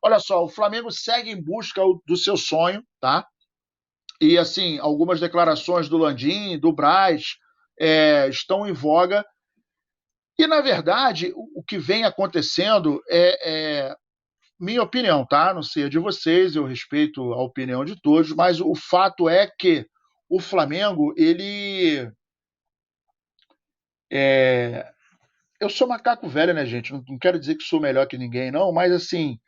Olha só, o Flamengo segue em busca do seu sonho, tá? E assim, algumas declarações do Landim, do Braz, estão em voga. E na verdade, o que vem acontecendo é minha opinião, tá? Não sei a de vocês, eu respeito a opinião de todos, mas o fato é que o Flamengo, ele. É... Eu sou macaco velho, né, gente? Não quero dizer que sou melhor que ninguém, não, mas assim,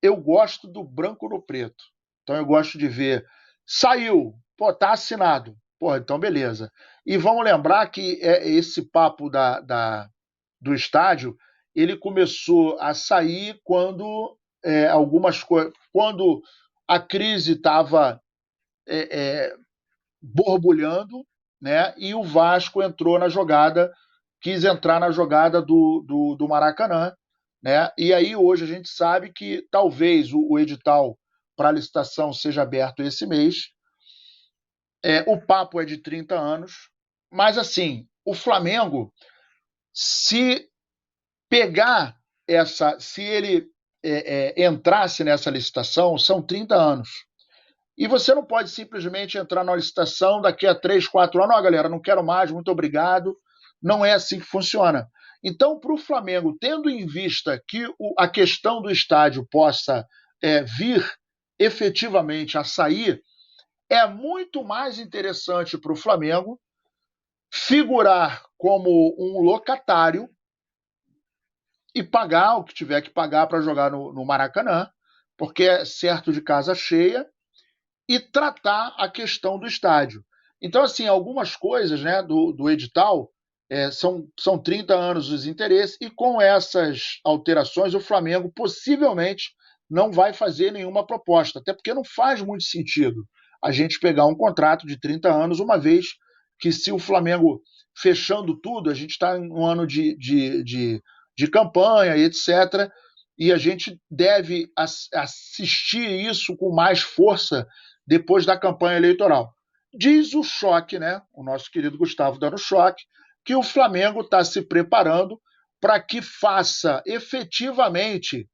eu gosto do branco no preto. Então eu gosto de ver. Saiu, pô, tá assinado. Pô, então beleza. E vamos lembrar que esse papo do estádio, ele começou a sair quando algumas coisas. Quando a crise estava borbulhando, né? E o Vasco entrou na jogada, quis entrar na jogada do Maracanã, né? E aí hoje a gente sabe que talvez o edital para a licitação seja aberto esse mês. O papo é de 30 anos, mas assim, o Flamengo, se pegar se ele entrasse nessa licitação, são 30 anos. E você não pode simplesmente entrar na licitação daqui a 3, 4 anos. Ó, galera, não quero mais, muito obrigado. Não é assim que funciona. Então, para o Flamengo, tendo em vista que a questão do estádio possa vir efetivamente a sair, é muito mais interessante para o Flamengo figurar como um locatário e pagar o que tiver que pagar para jogar no Maracanã, porque é certo de casa cheia, e tratar a questão do estádio. Então, assim, algumas coisas, né, do edital são 30 anos os interesses, e com essas alterações, o Flamengo possivelmente não vai fazer nenhuma proposta, até porque não faz muito sentido a gente pegar um contrato de 30 anos, uma vez que, se o Flamengo fechando tudo, a gente está em um ano de campanha e etc. E a gente deve assistir isso com mais força depois da campanha eleitoral. Diz o Choque, né, o nosso querido Gustavo dando Choque, que o Flamengo está se preparando para que faça efetivamente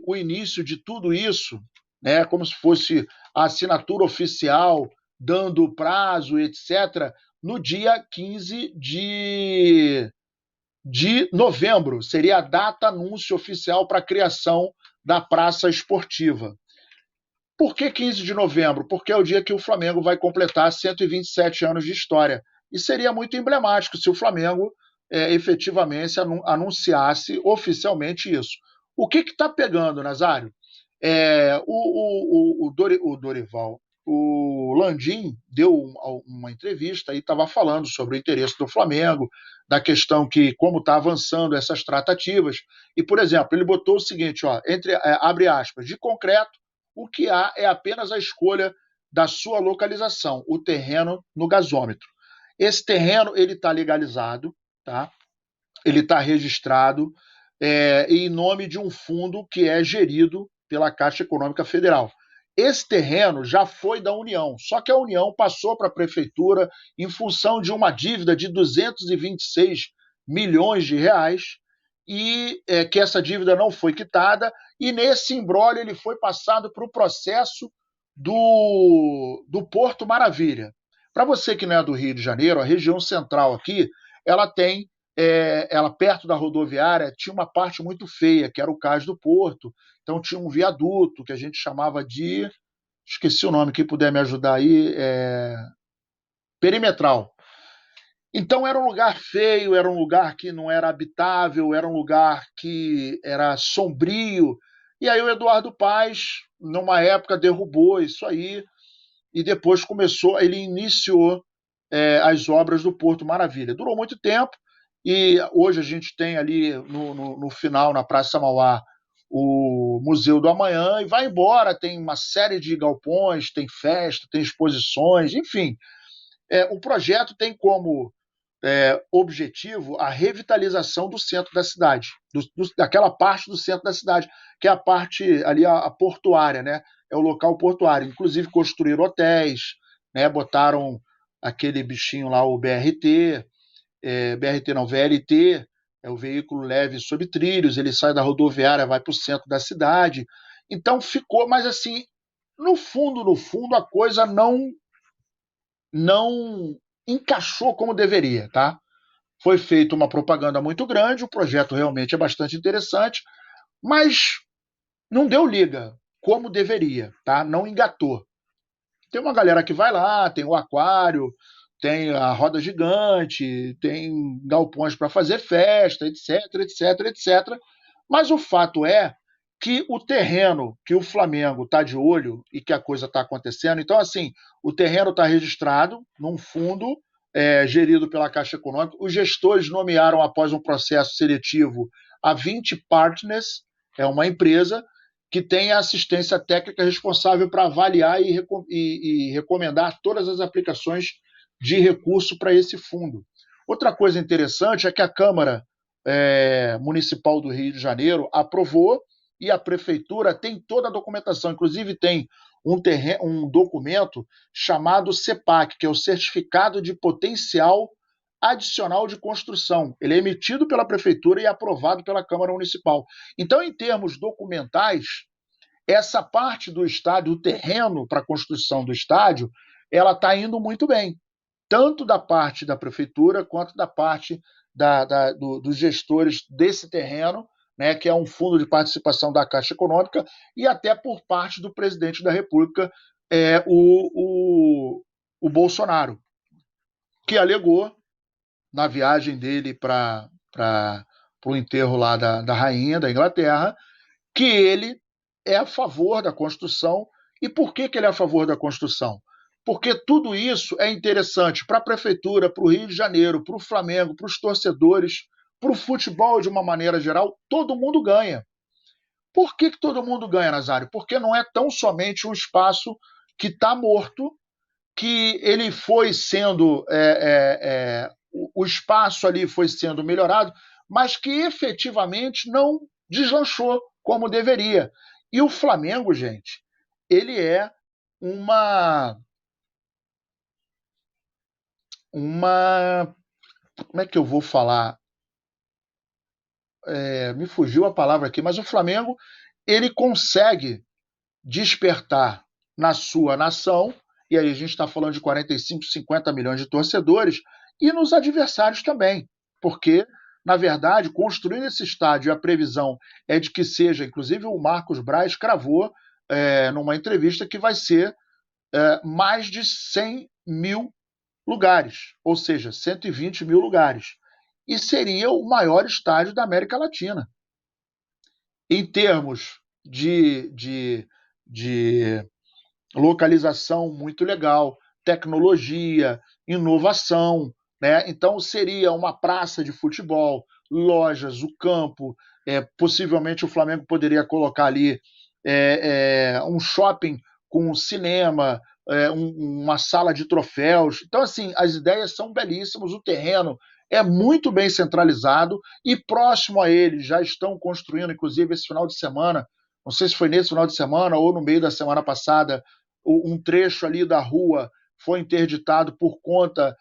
o início de tudo isso, né, como se fosse a assinatura oficial, dando prazo, etc., no dia 15 de novembro. Seria a data anúncio oficial para a criação da Praça Esportiva. Por que 15 de novembro? Porque é o dia que o Flamengo vai completar 127 anos de história. E seria muito emblemático se o Flamengo efetivamente anunciasse oficialmente isso. O que está pegando, Nazário? O Dorival, o Landim deu uma entrevista e estava falando sobre o interesse do Flamengo, da questão que como está avançando essas tratativas. E, por exemplo, ele botou o seguinte, ó, abre aspas, de concreto, o que há é apenas a escolha da sua localização, o terreno no gasômetro. Esse terreno ele está legalizado, tá? Ele está registrado em nome de um fundo que é gerido pela Caixa Econômica Federal. Esse terreno já foi da União, só que a União passou para a Prefeitura em função de uma dívida de 226 milhões de reais, e que essa dívida não foi quitada, e nesse imbróglio ele foi passado para o processo do Porto Maravilha. Para você que não é do Rio de Janeiro, a região central aqui, ela tem, ela perto da rodoviária, tinha uma parte muito feia, que era o Cais do Porto, então tinha um viaduto que a gente chamava de, esqueci o nome, quem puder me ajudar aí, perimetral. Então era um lugar feio, era um lugar que não era habitável, era um lugar que era sombrio. E aí o Eduardo Paes, numa época, derrubou isso aí e depois ele iniciou as obras do Porto Maravilha. Durou muito tempo e hoje a gente tem ali no final, na Praça Mauá, o Museu do Amanhã e vai embora, tem uma série de galpões, tem festa, tem exposições, enfim. O projeto tem como objetivo a revitalização do centro da cidade, daquela parte do centro da cidade, que é a parte ali, a portuária, né? É o local portuário. Inclusive construíram hotéis, né? Botaram aquele bichinho lá, o BRT, BRT não, VLT, é o veículo leve sobre trilhos, ele sai da rodoviária, vai para o centro da cidade. Então ficou, mas assim, no fundo, a coisa não encaixou como deveria, tá? Foi feita uma propaganda muito grande, o projeto realmente é bastante interessante, mas não deu liga como deveria, tá? Não engatou. Tem uma galera que vai lá, tem o aquário, tem a roda gigante, tem galpões para fazer festa, etc, etc, etc. Mas o fato é que o terreno que o Flamengo está de olho e que a coisa está acontecendo, então, assim, o terreno está registrado num fundo gerido pela Caixa Econômica. Os gestores nomearam, após um processo seletivo, a 20 Partners, é uma empresa que tem a assistência técnica responsável para avaliar e recomendar todas as aplicações de recurso para esse fundo. Outra coisa interessante é que a Câmara Municipal do Rio de Janeiro aprovou e a Prefeitura tem toda a documentação, inclusive tem um documento chamado CEPAC, que é o Certificado de Potencial Adicional de Construção. Ele é emitido pela Prefeitura e aprovado pela Câmara Municipal. Então, em termos documentais, essa parte do estádio, o terreno para a construção do estádio, ela está indo muito bem, tanto da parte da prefeitura quanto da parte dos gestores desse terreno, né, que é um fundo de participação da Caixa Econômica, e até por parte do presidente da República, o Bolsonaro, que alegou, na viagem dele para o enterro lá da rainha da Inglaterra, que ele é a favor da construção. E por que ele é a favor da construção? Porque tudo isso é interessante para a prefeitura, para o Rio de Janeiro, para o Flamengo, para os torcedores, para o futebol de uma maneira geral. Todo mundo ganha. Por que todo mundo ganha, Nazário? Porque não é tão somente um espaço que está morto, que ele foi sendo o espaço ali foi sendo melhorado, mas que efetivamente não deslanchou como deveria. E o Flamengo, gente, ele é uma como é que eu vou falar? Me fugiu a palavra aqui, mas o Flamengo ele consegue despertar na sua nação, e aí a gente está falando de 45, 50 milhões de torcedores, e nos adversários também, porque, na verdade, construindo esse estádio, a previsão é de que seja, inclusive o Marcos Braz cravou numa entrevista que vai ser mais de 100 mil lugares, ou seja, 120 mil lugares. E seria o maior estádio da América Latina. Em termos de localização muito legal, tecnologia, inovação, né? Então seria uma praça de futebol, lojas, o campo, possivelmente o Flamengo poderia colocar ali um shopping com cinema, uma sala de troféus. Então, assim, as ideias são belíssimas, o terreno é muito bem centralizado e próximo a ele já estão construindo, inclusive esse final de semana, não sei se foi nesse final de semana ou no meio da semana passada, um trecho ali da rua foi interditado por conta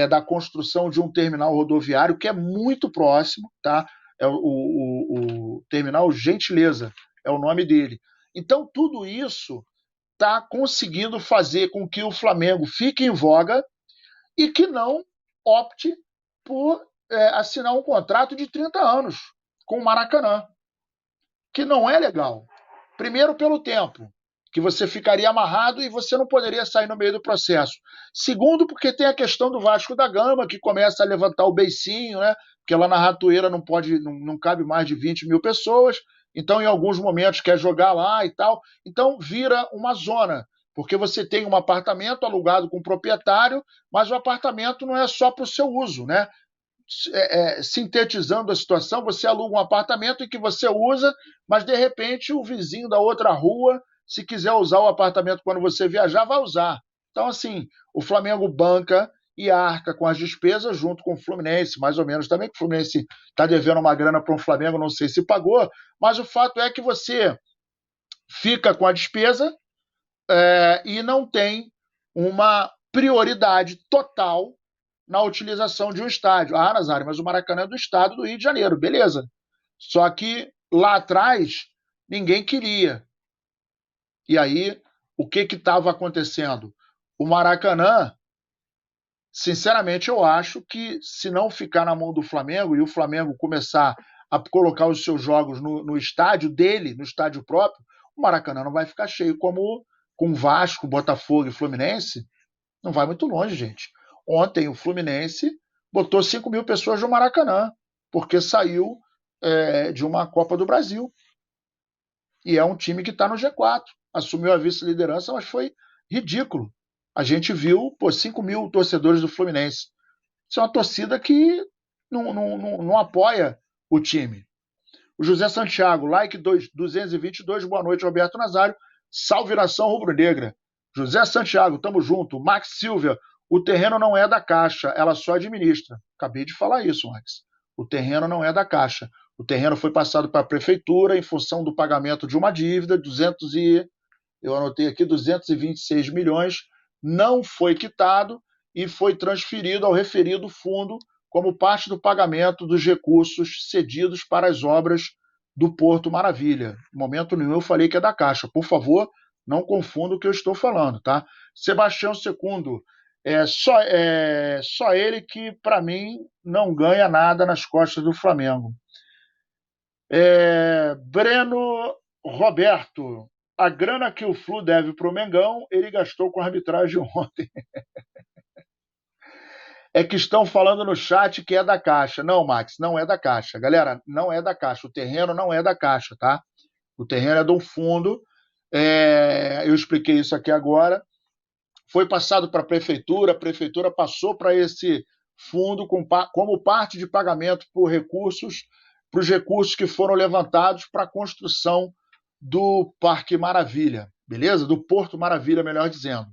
da construção de um terminal rodoviário que é muito próximo, tá? É o terminal Gentileza, é o nome dele. Então, tudo isso está conseguindo fazer com que o Flamengo fique em voga e que não opte por assinar um contrato de 30 anos com o Maracanã, que não é legal. Primeiro, pelo tempo, que você ficaria amarrado e você não poderia sair no meio do processo. Segundo, porque tem a questão do Vasco da Gama, que começa a levantar o beicinho, né? Porque lá na Ratoeira não cabe mais de 20 mil pessoas, então em alguns momentos quer jogar lá e tal. Então vira uma zona, porque você tem um apartamento alugado com o proprietário, mas o apartamento não é só para o seu uso, né? Sintetizando a situação, você aluga um apartamento em que você usa, mas de repente o vizinho da outra rua, se quiser usar o apartamento quando você viajar, vai usar. Então, assim, o Flamengo banca e arca com as despesas junto com o Fluminense, mais ou menos também, que o Fluminense está devendo uma grana para o Flamengo, não sei se pagou, mas o fato é que você fica com a despesa e não tem uma prioridade total na utilização de um estádio. Ah, Nazário, mas o Maracanã é do estado do Rio de Janeiro, beleza. Só que lá atrás ninguém queria. E aí, o que estava acontecendo? O Maracanã, sinceramente, eu acho que se não ficar na mão do Flamengo e o Flamengo começar a colocar os seus jogos no estádio dele, no estádio próprio, o Maracanã não vai ficar cheio como com Vasco, Botafogo e Fluminense. Não vai muito longe, gente. Ontem o Fluminense botou 5 mil pessoas no Maracanã, porque saiu de uma Copa do Brasil. E é um time que está no G4. Assumiu a vice-liderança, mas foi ridículo. A gente viu, 5 mil torcedores do Fluminense. Isso é uma torcida que não apoia o time. O José Santiago, like 222, boa noite, Roberto Nazário. Salve nação rubro-negra. José Santiago, tamo junto. Max Silva, o terreno não é da Caixa, ela só administra. Acabei de falar isso, Max. O terreno não é da Caixa. O terreno foi passado para a prefeitura em função do pagamento de uma dívida, eu anotei aqui, 226 milhões, não foi quitado e foi transferido ao referido fundo como parte do pagamento dos recursos cedidos para as obras do Porto Maravilha. Em momento nenhum eu falei que é da Caixa. Por favor, não confunda o que eu estou falando, tá? Sebastião Secundo, só ele que, para mim, não ganha nada nas costas do Flamengo. Breno Roberto, a grana que o Flu deve para o Mengão, ele gastou com a arbitragem ontem. É que estão falando no chat que é da Caixa. Não, Max, não é da Caixa. Galera, não é da Caixa. O terreno não é da Caixa, tá? O terreno é de um fundo. Eu expliquei isso aqui agora. Foi passado para a prefeitura passou para esse fundo como parte de pagamento por recursos, para os recursos que foram levantados para a construção do Parque Maravilha, beleza? Do Porto Maravilha, melhor dizendo.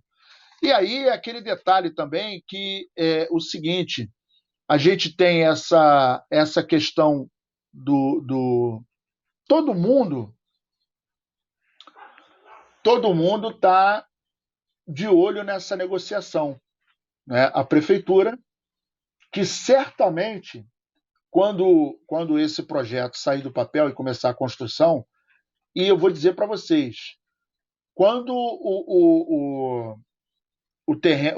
E aí aquele detalhe também que é o seguinte, a gente tem essa questão do todo mundo está de olho nessa negociação, né? A prefeitura, que certamente, quando esse projeto sair do papel e começar a construção, e eu vou dizer para vocês, quando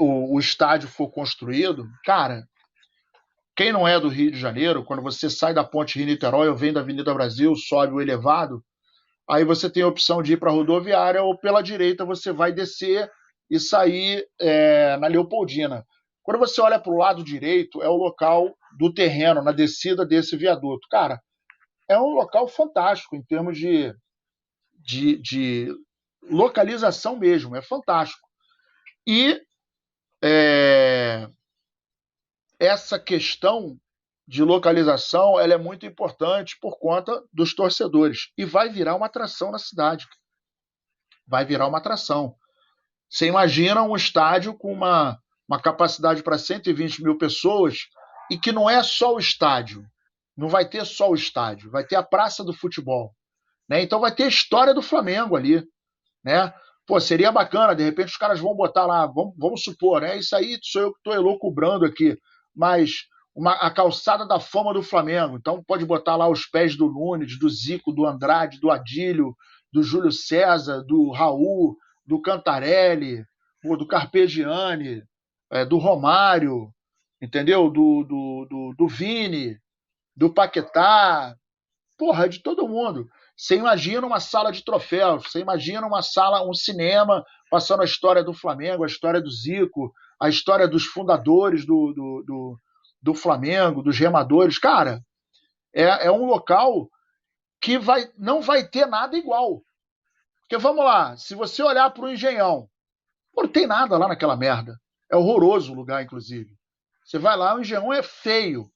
o estádio for construído, cara, quem não é do Rio de Janeiro, quando você sai da Ponte Rio-Niterói ou vem da Avenida Brasil, sobe o elevado, aí você tem a opção de ir para a rodoviária ou pela direita você vai descer e sair na Leopoldina. Quando você olha para o lado direito, é o local do terreno, na descida desse viaduto. Cara, é um local fantástico em termos de localização mesmo, é fantástico. E essa questão de localização ela é muito importante por conta dos torcedores. E vai virar uma atração na cidade. Vai virar uma atração. Você imagina um estádio com uma capacidade para 120 mil pessoas e que não é só o estádio. Não vai ter só o estádio, vai ter a praça do futebol. Né? Então vai ter a história do Flamengo ali. Né? Pô, seria bacana, de repente os caras vão botar lá, vamos supor, né? Isso aí sou eu que estou elucubrando aqui, mas a calçada da fama do Flamengo. Então pode botar lá os pés do Nunes, do Zico, do Andrade, do Adílio, do Júlio César, do Raul, do Cantarelli, do Carpegiani, do Romário, entendeu? Do Vini, do Paquetá, porra, de todo mundo. Você imagina uma sala de troféus, você imagina uma sala, um cinema, passando a história do Flamengo, a história do Zico, a história dos fundadores do Flamengo, dos remadores. Cara, é um local que não vai ter nada igual. Porque vamos lá, se você olhar para o Engenhão, não tem nada lá naquela merda. É horroroso o lugar, inclusive. Você vai lá, o Engenhão é feio,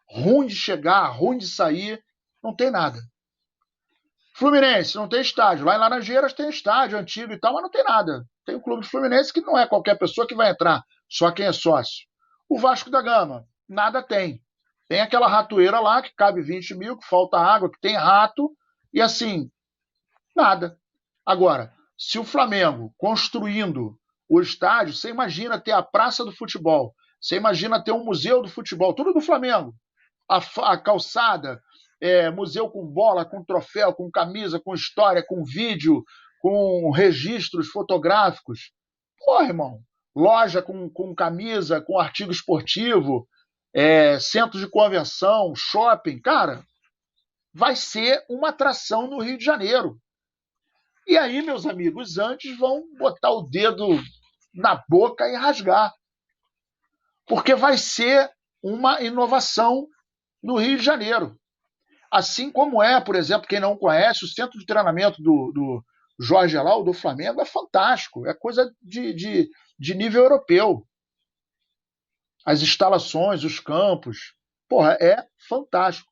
ruim de chegar, ruim de sair, não tem nada. Fluminense, não tem estádio. Lá em Laranjeiras tem estádio antigo e tal, mas não tem nada. Tem o clube do Fluminense que não é qualquer pessoa que vai entrar, só quem é sócio. O Vasco da Gama, nada tem. Tem aquela ratoeira lá que cabe 20 mil, que falta água, que tem rato, e assim, nada. Agora, se o Flamengo construindo o estádio, você imagina ter a Praça do Futebol, Você imagina ter um museu do futebol, tudo do Flamengo. A calçada, museu com bola, com troféu, com camisa, com história, com vídeo, com registros fotográficos. Porra, irmão, loja com camisa, com artigo esportivo, centro de convenção, shopping, cara, vai ser uma atração no Rio de Janeiro. E aí, meus amigos, antes vão botar o dedo na boca e rasgar, porque vai ser uma inovação no Rio de Janeiro. Assim como por exemplo, quem não conhece, o centro de treinamento do Jorge Elal, do Flamengo, é fantástico, é coisa de nível europeu. As instalações, os campos, porra, é fantástico.